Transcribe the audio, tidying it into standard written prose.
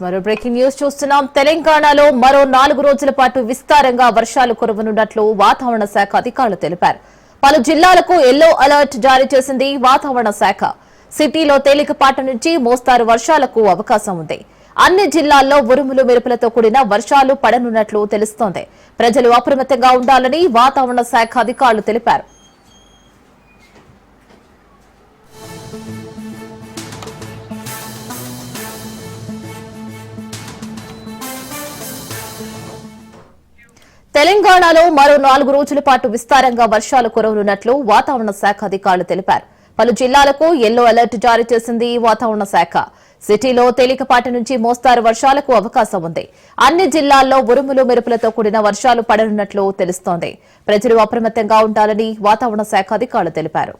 మరో breaking news చూస్తున్నాం. తెలంగాణలో మరో 4 రోజుల పాటు విస్తారంగా వర్షాలు కురవనున్నట్లు వాతావరణ శాఖ అధికారులు తెలిపారు. పలు జిల్లాలకు ఎల్లో అలర్ట్ జారీ చేసింది వాతావరణ శాఖ. సిటీలో తేలికపాటి నుంచి మోస్తారు వర్షాలకు అవకాశం ఉంది. అన్ని జిల్లాల్లో ఉరుములు మెరుపులతో కూడిన వర్షాలు పడనున్నట్లు తెలుస్తోంది. ప్రజలు అప్రమత్తంగా ఉండాలని వాతావరణ శాఖ అధికారులు తెలిపారు. తెలంగాణలో మరో 4 రోజుల పాటు విస్తారంగా వర్షాలు కురవనున్నట్లు వాతావరణ శాఖ అధికారులు తెలిపారు. పలు జిల్లాలకు ఎల్లో అలర్ట్ జారీ చేసింది వాతావరణ శాఖ. సిటీలో తేలికపాటి నుంచి మోస్తారు వర్షాలకు అవకాశం ఉంది. అన్ని జిల్లాల్లో ఉరుములు మెరుపులతో కూడిన వర్షాలు పడనున్నట్లు తెలుస్తోంది. ప్రజలు అప్రమత్తంగా ఉండాలని వాతావరణ శాఖ అధికారులు తెలిపారు.